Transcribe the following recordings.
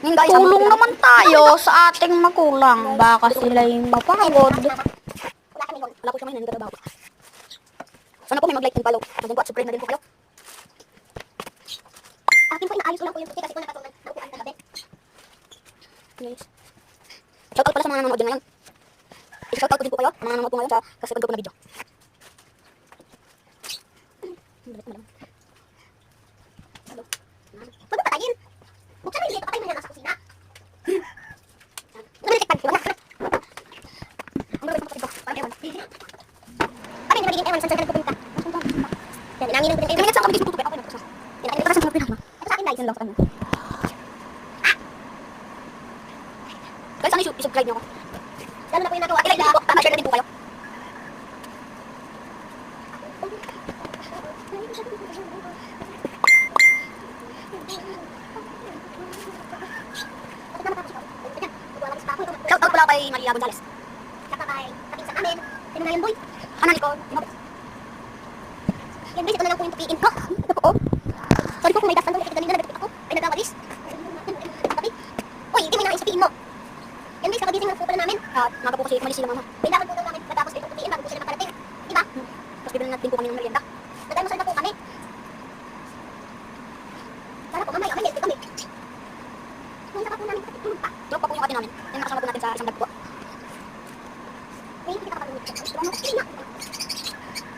Tulong naman tayo sa ating magulang. Baka sila yung mapagod. Wala po siya ngayon, nagtatrabaho. Sana po may mag-like and follow. Hanggang po at subscribe na din po kayo. Akin po inaayos ko lang po yung puti kasi po nakasunan. Nakuhaan kagabi. Yes. Shoutout pala sa mga nanonood dyan ngayon. I-shoutout ko din po kayo, mga nanonood po ngayon sa second group na video. Huwag mo patayin. Buksan mo yung dito, patay mo na nasa kusina. Namalikpan ko. Ang gawin ko dito, parang ewan. Parang hindi nagiging ewan, saan ka nagpupunta? Yan, inangin lang ko din. Ganyan sa akong dito, okay na po. Yan, ito sa mga ito sa akin guys, yan lang sa kanya. Guys, sana i-subscribe niyo ako. Lalo na po yung nagawa. I-like niyo po, share na din po kayo. Shoutout pala kay Maria Gonzales. Saka kay kapinsan namin. Sino na yan, boy? Anak ko, Timothy. Yan, boy, ito na lang po yung tukiin ko. Ito po, oh. Sorry po kung may dastan doon. Kasi ganun na nagtupik ako. Ay, nagkakalis. Tapi, uy, hindi mo yung isapiin mo. Yan, boy, kakagising lang po pala namin. Maga po kasi umalis sila mama. May dapat po daw namin matapos ito tukiin bago po sila makarating. Diba? Tapos bibili natin po kami ng merienda. Nag-almusal na po kami. Sana po, mamaya, may kami. Kung saka po namin tulog pa. Tulog pa po yung ate namin. Yung nakasama po natin sa isang vlog po.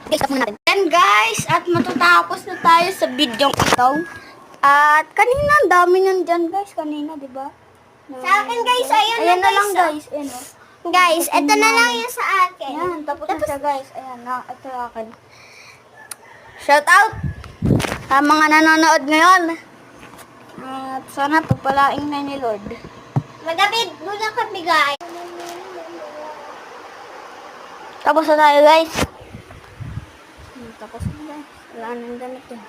Guys, stop muna natin. And guys, at matatapos na tayo sa video ito. At kanina, ang dami nyan dyan guys. Kanina, di ba? Sa akin guys, ayun Ayan na guys, lang oh. guys. Ayan o. Guys, ito na lang yung sa akin. Ayan, tapos na siya guys. Ayan na, ito akin. Shout out sa mga nanonood ngayon. At sana pagpalaing na ni Lord. Magabid muna kami guys. Tapos na tayo guys. Tapos na guys. Wala nang damit yan.